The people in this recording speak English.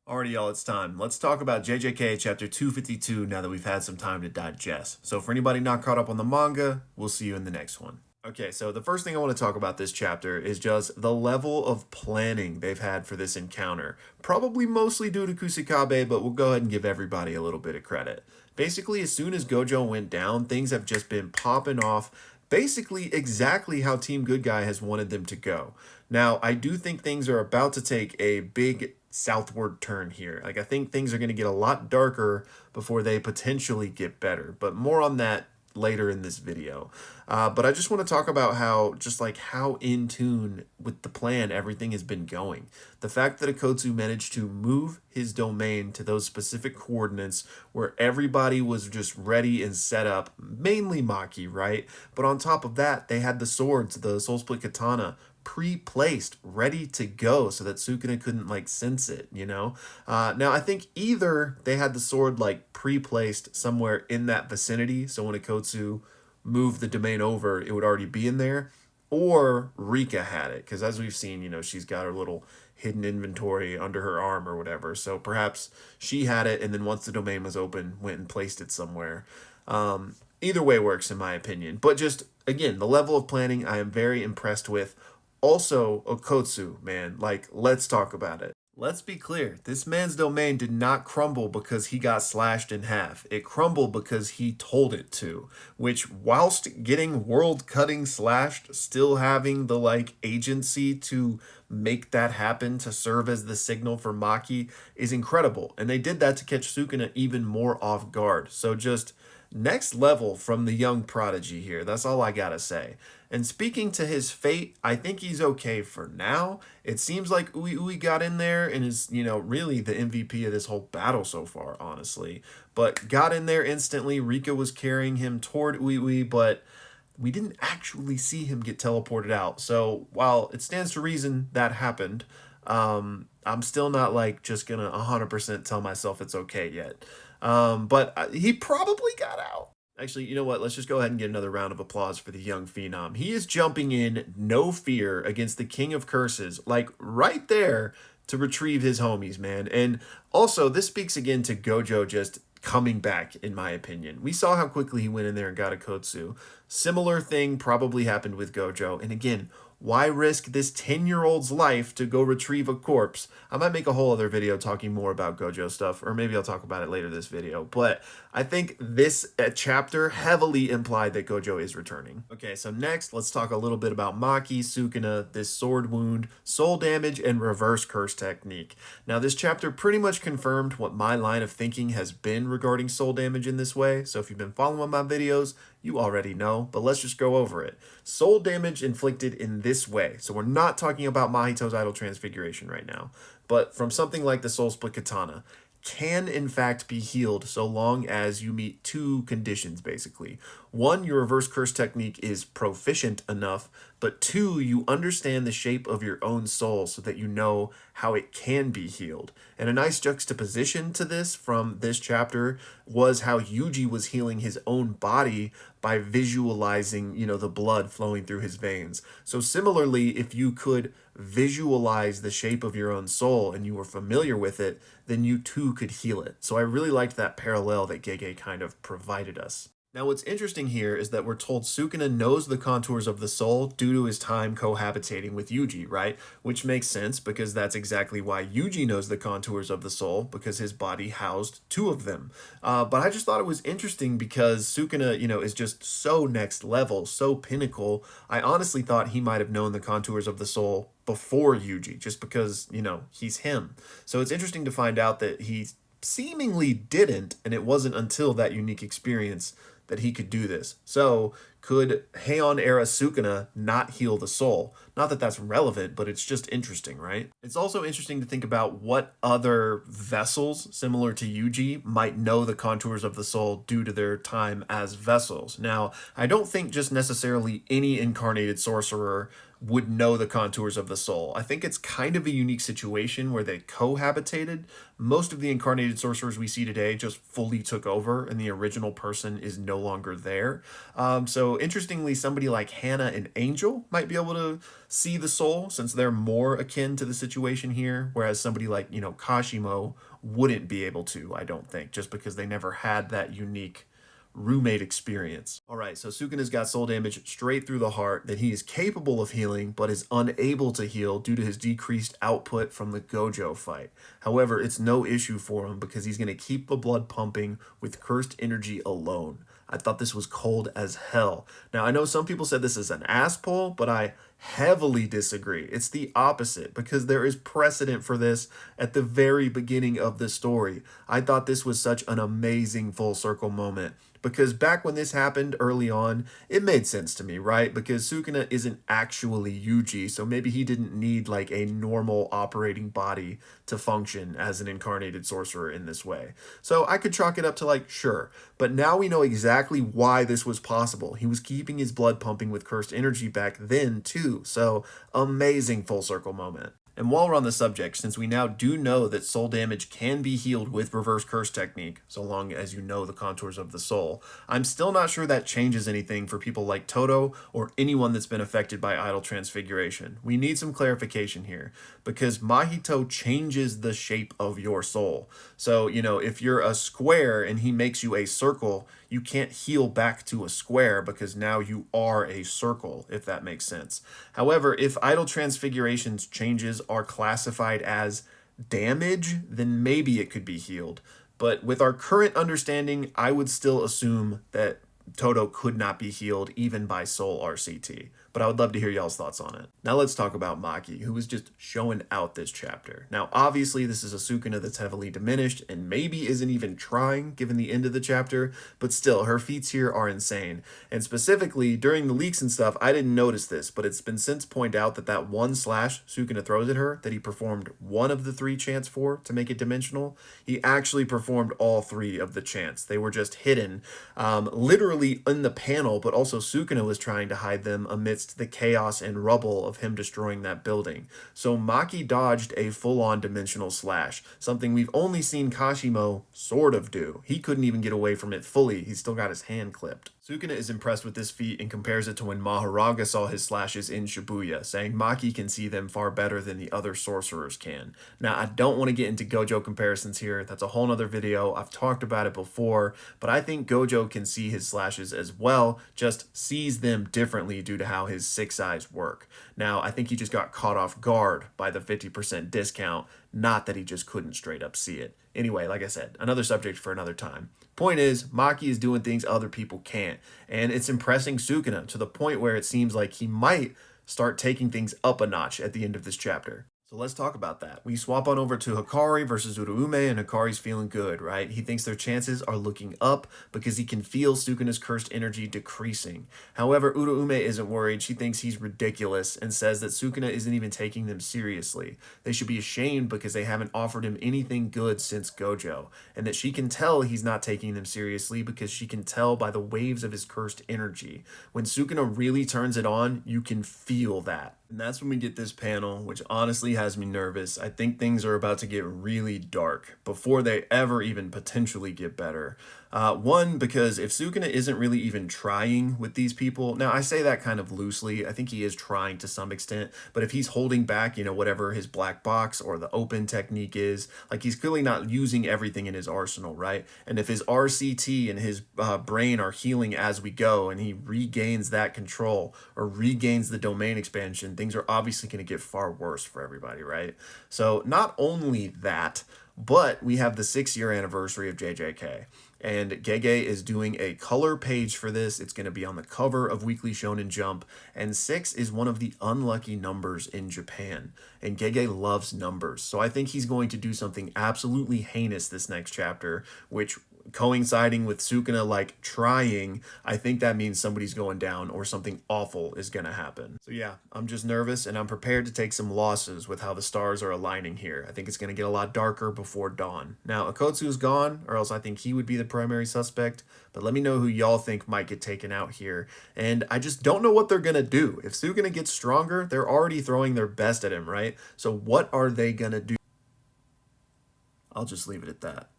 Alrighty, y'all, it's time. Let's talk about JJK chapter 252 now that we've had some time to digest. So, for anybody not caught up on the manga, we'll see you in the next one. Okay, so the first thing I want to talk about this chapter is just the level of planning they've had for this encounter. Probably mostly due to Kusakabe, but we'll go ahead and give everybody a little bit of credit. Basically, as soon as Gojo went down, things have just been popping off basically exactly how Team Good Guy has wanted them to go. Now, I do think things are about to take a big southward turn here. Like, I think things are going to get a lot darker before they potentially get better, but more on that later in this video. But I just want to talk about how in tune with the plan everything has been going. The fact that Akotsu managed to move his domain to those specific coordinates where everybody was just ready and set up, mainly Maki, right? But on top of that, they had the swords, the soul split katana, pre-placed, ready to go so that Sukuna couldn't sense it, you know? Now I think either they had the sword pre-placed somewhere in that vicinity, so when Akotsu moved the domain over, it would already be in there, or Rika had it, because as we've seen, she's got her little hidden inventory under her arm or whatever, so perhaps she had it, and then once the domain was open, went and placed it somewhere. Either way works in my opinion, but just, again, the level of planning I am very impressed with. Also, Okotsu, man, let's talk about it. Let's be clear, this man's domain did not crumble because he got slashed in half. It crumbled because he told it to, which, whilst getting world-cutting slashed, still having the, agency to make that happen, to serve as the signal for Maki, is incredible. And they did that to catch Sukuna even more off guard. So just next level from the young prodigy here. That's all I gotta say. And speaking to his fate, I think he's okay for now. It seems like Ui got in there and is, really the MVP of this whole battle so far, honestly. But got in there instantly. Rika was carrying him toward Ui, but we didn't actually see him get teleported out. So while it stands to reason that happened, I'm still not just gonna 100% tell myself it's okay yet. But he probably got out. Actually, you know what? Let's just go ahead and get another round of applause for the young phenom. He is jumping in, no fear, against the King of Curses, right there to retrieve his homies, man. And also, this speaks again to Gojo just coming back, in my opinion. We saw how quickly he went in there and got a Kotsu. Similar thing probably happened with Gojo. And again, why risk this 10-year-old's life to go retrieve a corpse? I might make a whole other video talking more about Gojo stuff, or maybe I'll talk about it later this video. But I think this chapter heavily implied that Gojo is returning. Okay, so next, let's talk a little bit about Maki, Sukuna, this sword wound, soul damage, and reverse curse technique. Now, this chapter pretty much confirmed what my line of thinking has been regarding soul damage in this way. So if you've been following my videos, you already know, but let's just go over it. Soul damage inflicted in this way. So we're not talking about Mahito's idol transfiguration right now, but from something like the soul split katana can in fact be healed so long as you meet two conditions, basically. One, your reverse curse technique is proficient enough, but two, you understand the shape of your own soul so that you know how it can be healed. And a nice juxtaposition to this from this chapter was how Yuji was healing his own body by visualizing, the blood flowing through his veins. So similarly, if you could visualize the shape of your own soul and you were familiar with it, then you too could heal it. So I really liked that parallel that Gege kind of provided us. Now, what's interesting here is that we're told Sukuna knows the contours of the soul due to his time cohabitating with Yuji, right? Which makes sense because that's exactly why Yuji knows the contours of the soul, because his body housed two of them. But I just thought it was interesting because Sukuna, is just so next level, so pinnacle. I honestly thought he might have known the contours of the soul before Yuji, just because, he's him. So it's interesting to find out that he seemingly didn't, and it wasn't until that unique experience that he could do this. So could Heian era Sukuna not heal the soul? Not that that's relevant, but it's just interesting, right? It's also interesting to think about what other vessels similar to Yuji might know the contours of the soul due to their time as vessels. Now, I don't think just necessarily any incarnated sorcerer would know the contours of the soul. I think it's kind of a unique situation where they cohabitated. Most of the incarnated sorcerers we see today just fully took over, and the original person is no longer there. So interestingly, somebody like Hannah and Angel might be able to see the soul since they're more akin to the situation here, whereas somebody like, Kashimo wouldn't be able to, I don't think, just because they never had that unique roommate experience. All right, so Sukuna's got soul damage straight through the heart that he is capable of healing, but is unable to heal due to his decreased output from the Gojo fight. However, it's no issue for him because he's going to keep the blood pumping with cursed energy alone. I thought this was cold as hell. Now, I know some people said this is an ass pull, but I heavily disagree. It's the opposite because there is precedent for this at the very beginning of the story. I thought this was such an amazing full circle moment because back when this happened early on, it made sense to me, right? Because Sukuna isn't actually Yuji, so maybe he didn't need like a normal operating body to function as an incarnated sorcerer in this way. So I could chalk it up to like, sure. But now we know exactly why this was possible. He was keeping his blood pumping with cursed energy back then too. So amazing full circle moment. And while we're on the subject, since we now do know that soul damage can be healed with reverse curse technique, so long as you know the contours of the soul, I'm still not sure that changes anything for people like Toto or anyone that's been affected by idol transfiguration. We need some clarification here, because Mahito changes the shape of your soul. So, if you're a square and he makes you a circle, you can't heal back to a square because now you are a circle, if that makes sense. However, if idol transfiguration's changes are classified as damage, then maybe it could be healed. But with our current understanding, I would still assume that Toto could not be healed even by Soul RCT. But I would love to hear y'all's thoughts on it. Now let's talk about Maki, who was just showing out this chapter. Now obviously this is a Sukuna that's heavily diminished and maybe isn't even trying given the end of the chapter, but still her feats here are insane. And specifically during the leaks and stuff, I didn't notice this, but it's been since pointed out that that one slash Sukuna throws at her that he performed one of the 3 chants for to make it dimensional, he actually performed all 3 of the chants. They were just hidden literally in the panel, but also Sukuna was trying to hide them amidst the chaos and rubble of him destroying that building. So Maki dodged a full-on dimensional slash, something we've only seen Kashimo sort of do. He couldn't even get away from it fully. He's still got his hand clipped. Sukuna is impressed with this feat and compares it to when Mahoraga saw his slashes in Shibuya, saying Maki can see them far better than the other sorcerers can. Now, I don't want to get into Gojo comparisons here. That's a whole nother video. I've talked about it before, but I think Gojo can see his slashes as well, just sees them differently due to how his 6 eyes work. Now, I think he just got caught off guard by the 50% discount, not that he just couldn't straight up see it. Anyway, like I said, another subject for another time. Point is, Maki is doing things other people can't, and it's impressing Sukuna to the point where it seems like he might start taking things up a notch at the end of this chapter. So let's talk about that. We swap on over to Hakari versus Uraume, and Hakari's feeling good, right? He thinks their chances are looking up because he can feel Sukuna's cursed energy decreasing. However, Uraume isn't worried. She thinks he's ridiculous and says that Sukuna isn't even taking them seriously. They should be ashamed because they haven't offered him anything good since Gojo, and that she can tell he's not taking them seriously because she can tell by the waves of his cursed energy. When Sukuna really turns it on, you can feel that. And that's when we get this panel, which honestly has me nervous. I think things are about to get really dark before they ever even potentially get better. One, because if Sukuna isn't really even trying with these people, now I say that kind of loosely, I think he is trying to some extent, but if he's holding back, whatever his black box or the open technique is, like he's clearly not using everything in his arsenal, right? And if his RCT and his brain are healing as we go and he regains that control or regains the domain expansion, things are obviously going to get far worse for everybody, right? So not only that, but we have the 6-year anniversary of JJK. And Gege is doing a color page for this. It's going to be on the cover of Weekly Shonen Jump. And 6 is one of the unlucky numbers in Japan. And Gege loves numbers. So I think he's going to do something absolutely heinous this next chapter, which coinciding with Sukuna like trying, I think that means somebody's going down or something awful is gonna happen. So yeah, I'm just nervous and I'm prepared to take some losses with how the stars are aligning here. I think it's gonna get a lot darker before dawn. Now Akotsu's gone, or else I think he would be the primary suspect, but let me know who y'all think might get taken out here. And I just don't know what they're gonna do. If Sukuna gets stronger, they're already throwing their best at him, right? So what are they gonna do? I'll just leave it at that.